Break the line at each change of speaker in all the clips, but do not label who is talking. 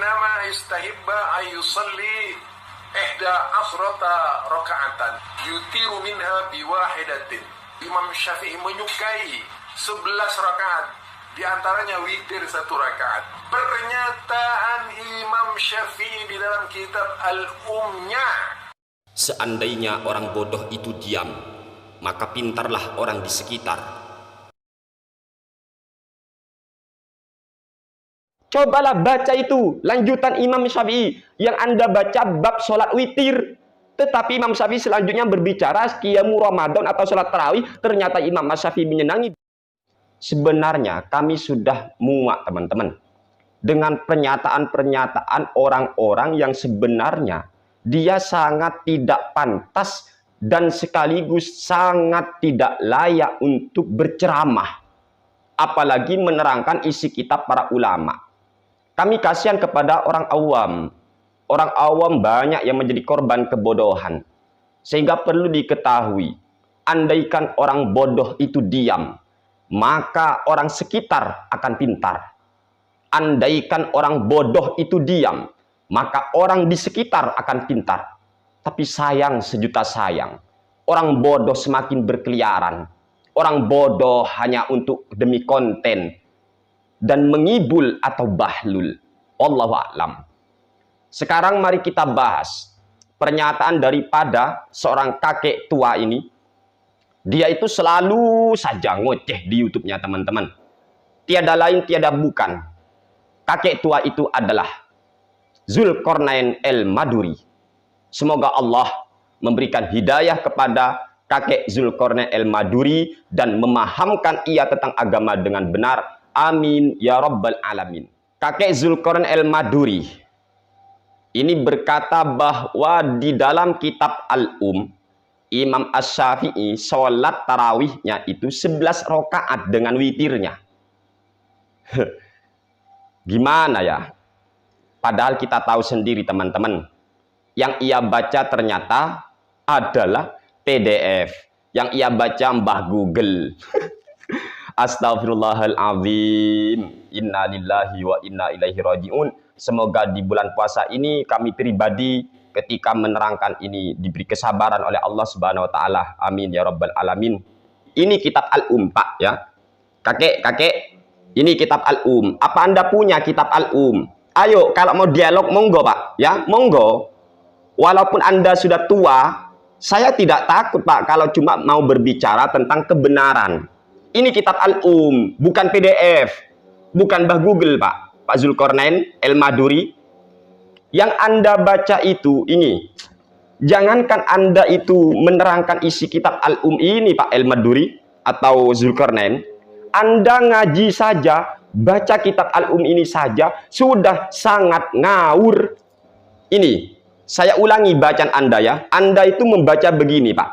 innama istahibba ayusalli ihda asrata raka'atan yutiru minha biwahidatin. Imam Syafi'i menyukai 11 rakaat, di antaranya witir 1 rakaat. Pernyataan Imam Syafi'i di dalam kitab Al-Umnya.
Seandainya orang bodoh itu diam, maka pintarlah orang di sekitar.
Cobalah baca itu lanjutan Imam Syafi'i yang Anda baca bab sholat witir. Tetapi Imam Syafi'i selanjutnya berbicara qiyamu Ramadan atau sholat tarawih. Ternyata Imam Syafi'i menyenangi. Sebenarnya kami sudah muak teman-teman dengan pernyataan-pernyataan orang-orang yang sebenarnya dia sangat tidak pantas dan sekaligus sangat tidak layak untuk berceramah. Apalagi menerangkan isi kitab para ulama. Kami kasihan kepada orang awam. Orang awam banyak yang menjadi korban kebodohan. Sehingga perlu diketahui, andaikan orang bodoh itu diam, maka orang sekitar akan pintar. Andaikan orang bodoh itu diam, maka orang di sekitar akan pintar. Tapi sayang sejuta sayang, orang bodoh semakin berkeliaran. Orang bodoh hanya untuk demi konten dan mengibul atau bahlul. Wallahu a'lam. Sekarang mari kita bahas pernyataan daripada seorang kakek tua ini. Dia itu selalu saja ngoceh di YouTube-nya teman-teman. Tiada lain tiada bukan. Kakek tua itu adalah Zulkarnain al-Maduri. Semoga Allah memberikan hidayah kepada kakek Zulkarnain al-Maduri dan memahamkan ia tentang agama dengan benar. Amin ya rabbal alamin. Kakek Zulkarnain al-Maduri ini berkata bahwa di dalam kitab Al-Um, Imam Asy-Syafi'i sholat tarawihnya itu 11 rakaat dengan witirnya. Gimana ya? Padahal kita tahu sendiri teman-teman, yang ia baca ternyata adalah PDF. Yang ia baca Mbah Google. Astagfirullahaladzim. Inna lillahi wa inna ilaihi raji'un. Semoga di bulan puasa ini kami pribadi ketika menerangkan ini diberi kesabaran oleh Allah Subhanahu wa taala. Amin ya rabbal alamin. Ini kitab Al-Um, Pak ya. Kakek, ini kitab Al-Um. Apa Anda punya kitab Al-Um? Ayo kalau mau dialog monggo, Pak ya, monggo. Walaupun Anda sudah tua, saya tidak takut, Pak, kalau cuma mau berbicara tentang kebenaran. Ini kitab Al-Um, bukan PDF, bukan Mbah Google, Pak Zulkarnain al-Maduri. Yang Anda baca itu ini. Jangankan Anda itu menerangkan isi kitab Al-Um ini, Pak al-Maduri atau Zulkarnain. Anda ngaji saja, baca kitab Al-Um ini saja sudah sangat ngawur. Ini saya ulangi bacaan Anda ya. Anda itu membaca begini, Pak.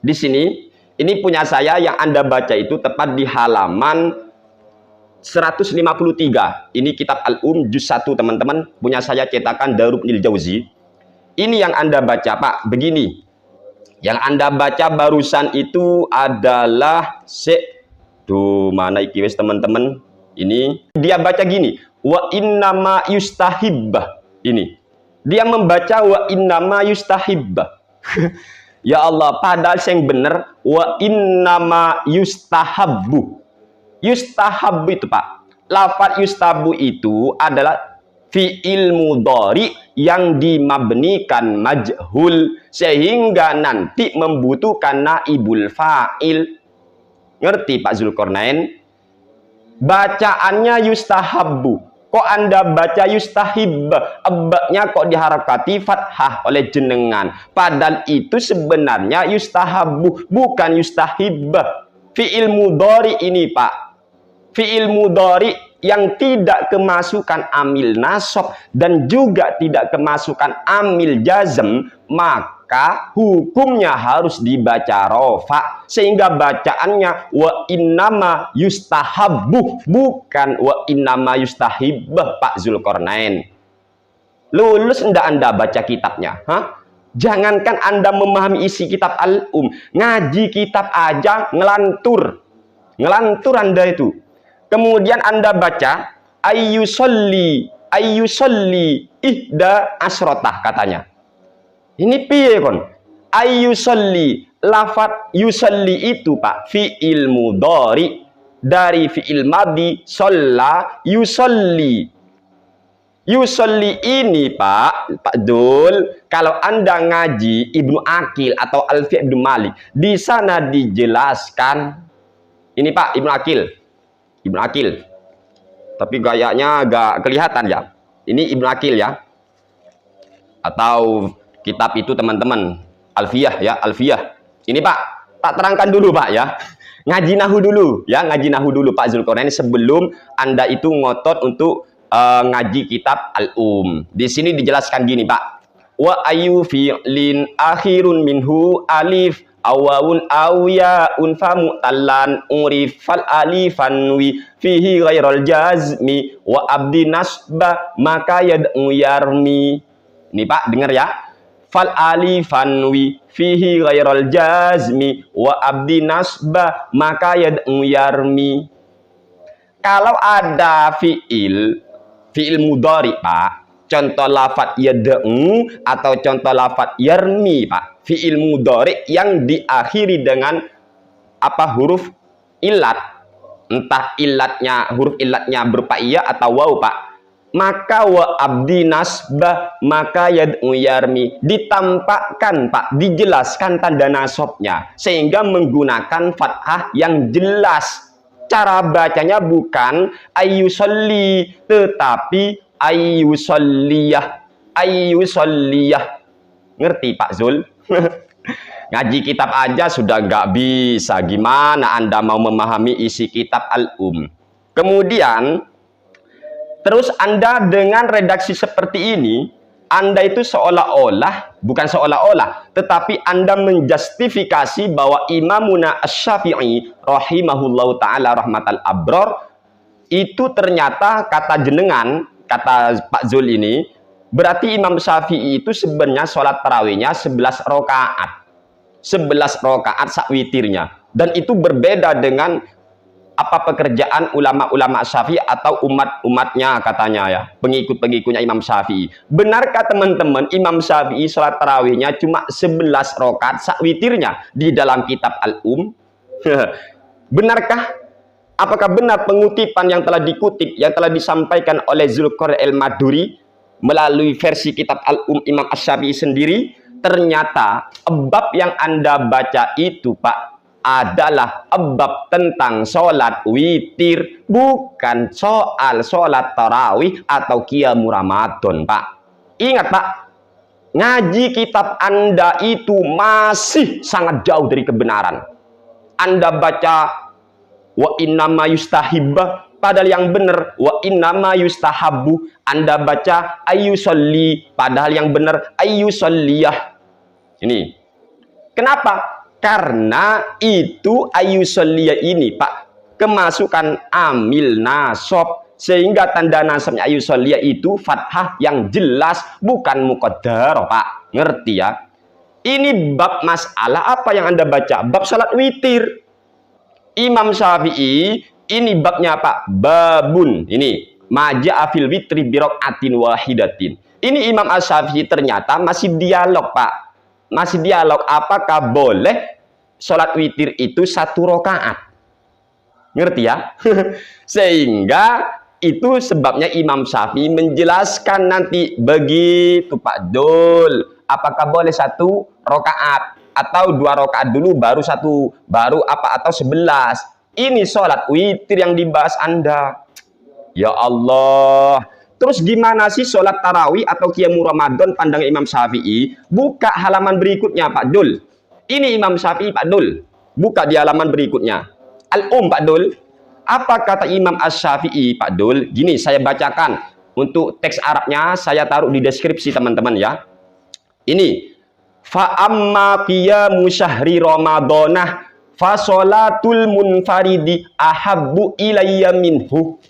Di sini, ini punya saya yang Anda baca itu tepat di halaman 153. Ini kitab Al-Um juz 1, teman-teman. Punya saya cetakan Darul Ibnul Jauzi. Ini yang Anda baca, Pak. Begini. Yang Anda baca barusan itu adalah tuh mana iki wis teman-teman. Ini dia baca gini. Wa innama yustahibbah. Ini. Dia membaca wa innama yustahibbah. Ya Allah, padahal yang benar wa innama yustahabbu. Yustahabbu itu, Pak. Lafaz yustahabbu itu adalah fi'il mudhari yang dimabnikan majhul sehingga nanti membutuhkan naibul fa'il. Ngerti Pak Zulkarnain? Bacaannya yustahabbu. Kok Anda baca yustahib? Abaknya kok diharakati fathah oleh jenengan. Padahal itu sebenarnya yustahabbu, bukan yustahib. Fi'il mudhari ini, Pak. Fi'il mudhari yang tidak kemasukan amil nasab dan juga tidak kemasukan amil jazm, maka hukumnya harus dibaca rofa, sehingga bacaannya wa innama yustahabbu, bukan wa innama yustahibbah, Pak Zulkarnain. Lulus enggak Anda baca kitabnya? Hah? Jangankan Anda memahami isi kitab Al-Um, ngaji kitab aja ngelantur. Ngelantur Anda itu. Kemudian Anda baca ayyusolli ayyusalli ihda asrotah katanya. Ini piye kon? Ayyusalli, lafat yusalli itu Pak fi'il mudhari dari fi'il madhi shalla yusalli. Yusalli ini Pak Dul, kalau Anda ngaji Ibnu Aqil atau Alfi'ah Ibnu Malik, di sana dijelaskan ini Pak Ibnu Aqil. Tapi gayanya agak kelihatan ya. Ini Ibnu Aqil ya. Atau kitab itu teman-teman, Alfiyah ya, Alfiyah. Ini Pak, tak terangkan dulu Pak ya. Ngaji nahu dulu Pak Zulkarnain sebelum Anda itu ngotot untuk ngaji kitab Al-Um. Di sini dijelaskan gini Pak. Wa ayu fi'lin akhirun minhu alif awawun awiyaun famu talan urifal alifan wi fihi ghairal jazmi wa abdi nasba maka yad'u yarmi. Ini Pak dengar ya. Fal alifan wi fihi ghairal jazmi wa abdi nasba maka yad'u yarmi. Kalau ada fi'il mudhari Pak, contoh lafat yad'u atau contoh lafat yarmi Pak, fi'il mudhari yang diakhiri dengan apa huruf ilat, entah huruf ilatnya berupa iya atau waw Pak, maka wa abdi nasbah maka yad'u yarmi, ditampakkan Pak, dijelaskan tanda nasabnya sehingga menggunakan fathah yang jelas. Cara bacanya bukan ayyusalli tetapi ayyusalliyah. Ngerti Pak Zul? Ngaji kitab aja sudah nggak bisa, gimana Anda mau memahami isi kitab Al-Um? Kemudian terus Anda dengan redaksi seperti ini, Anda itu bukan seolah-olah, tetapi Anda menjustifikasi bahwa Imamuna Asy-Syafi'i rahimahullahu ta'ala rahmatal abror, itu ternyata kata jenengan, kata Pak Zul ini, berarti Imam Syafi'i itu sebenarnya sholat tarawihnya 11 rakaat. 11 rakaat sak witirnya. Dan itu berbeda dengan apa pekerjaan ulama-ulama Syafi'i atau umat-umatnya katanya ya, pengikut-pengikutnya Imam Syafi'i. Benarkah teman-teman Imam Syafi'i sholat tarawihnya cuma 11 rakaat sak witirnya di dalam kitab Al-Um? Benarkah? Apakah benar pengutipan yang telah dikutip, yang telah disampaikan oleh Zulkarnain al-Maduri melalui versi kitab Al-Um Imam Asy-Syafi'i sendiri? Ternyata bab yang Anda baca itu Pak adalah bab tentang sholat witir, bukan soal sholat tarawih atau qiyamul Ramadan Pak. Ingat Pak, ngaji kitab Anda itu masih sangat jauh dari kebenaran. Anda baca wa innama yustahibba, padahal yang benar wa innama yustahabbu. Anda baca ayyusalli, padahal yang benar ayyusalliyah. Ini kenapa? Karena itu ayyusalliyah ini Pak kemasukan amil nasab, sehingga tanda nasabnya ayyusalliyah itu fathah yang jelas, bukan muqaddar Pak. Ngerti ya? Ini bab masalah apa yang Anda baca? Bab salat witir. Imam Syafi'i ini babnya Pak, babun ini maja'a fil witri bi raka'atin wahidatin. Ini Imam Asy-Syafi'i ternyata masih dialog Pak. Masih dialog apakah boleh sholat witir itu 1 rakaat. Ngerti ya? Sehingga itu sebabnya Imam Syafi'i menjelaskan nanti begitu Pak Dul. Apakah boleh 1 rakaat atau 2 rakaat dulu baru atau 11. Ini sholat witir yang dibahas Anda. Ya Allah. Terus gimana sih sholat tarawih atau qiyamul Ramadan pandang Imam Syafi'i? Buka halaman berikutnya Pak Dul. Ini Imam Syafi'i Pak Dul. Buka di halaman berikutnya. Al-Um Pak Dul. Apa kata Imam Asy-Syafi'i Pak Dul? Gini saya bacakan. Untuk teks Arabnya saya taruh di deskripsi teman-teman ya. Ini. Fa amma qiyamu syahri Ramadhanah fa sholatul munfaridi ahabbu ilayya minhu.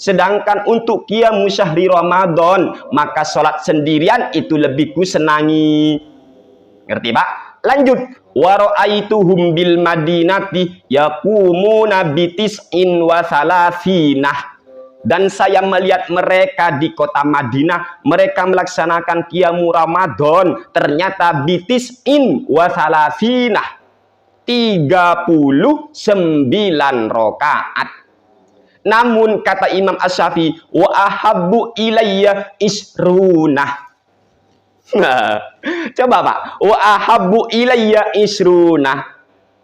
Sedangkan untuk qiyamu syahri Ramadan, maka sholat sendirian itu lebih ku senangi. Ngerti Pak? Lanjut. Wa ra'aituhum bil madinati yaqumuna bi tis'in wa thalathinah. Dan saya melihat mereka di kota Madinah, mereka melaksanakan qiyamu Ramadan, ternyata bitis'in wa salasinah, 39 rakaat. Namun kata Imam Asy-Syafi'i, wa ahabbu ilayya isrunah. Coba Pak, wa ahabbu ilayya isrunah.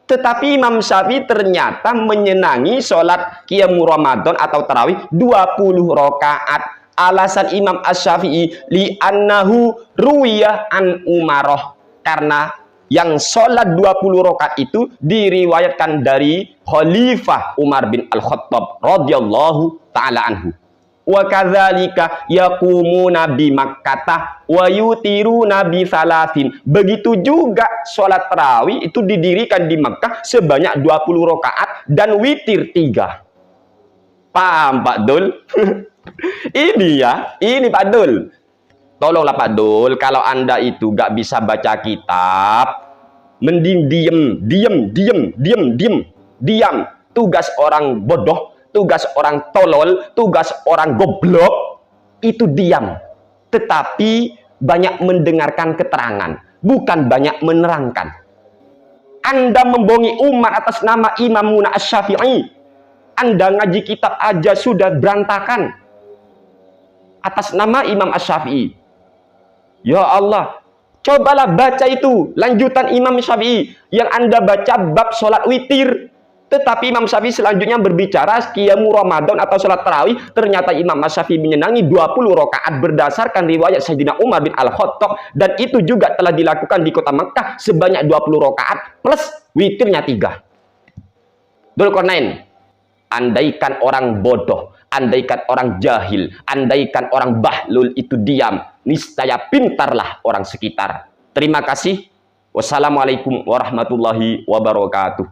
Tetapi Imam Syafi'i ternyata menyenangi sholat qiyamu Ramadan atau tarawih 20 rakaat. Alasan Imam Asy-Syafi'i li'annahu ruwiyah an Umaroh, karena yang sholat 20 rakaat itu diriwayatkan dari Khalifah Umar bin Al-Khattab radhiyallahu taala anhu. Wa kadzalika yaqumuna bi Makkah wa yutiruna bi salasin. Begitu juga sholat tarawih itu didirikan di Makkah sebanyak 20 rakaat dan witir 3. Paham Pak Dul? Ini ya, ini Pak Dul. Tolonglah Pak Dul, kalau Anda itu gak bisa baca kitab, mending diam. Tugas orang bodoh, tugas orang tolol, tugas orang goblok itu diam. Tetapi banyak mendengarkan keterangan, bukan banyak menerangkan. Anda membohongi umat atas nama Imam Asy-Syafi'i. Anda ngaji kitab aja sudah berantakan atas nama Imam Asy-Syafi'i. Ya Allah, cobalah baca itu lanjutan Imam Syafi'i yang Anda baca bab sholat witir. Tetapi Imam Syafi'i selanjutnya berbicara qiyamu Ramadan atau sholat tarawih. Ternyata Imam Syafi'i menyenangi 20 rakaat berdasarkan riwayat Sayyidina Umar bin Al-Khattab, dan itu juga telah dilakukan di kota Makkah sebanyak 20 rakaat plus witirnya 3. Dzulqarnain, andaikan orang bodoh, andaikan orang jahil, andaikan orang bahlul itu diam, niscaya pintarlah orang sekitar. Terima kasih. Wassalamualaikum warahmatullahi wabarakatuh.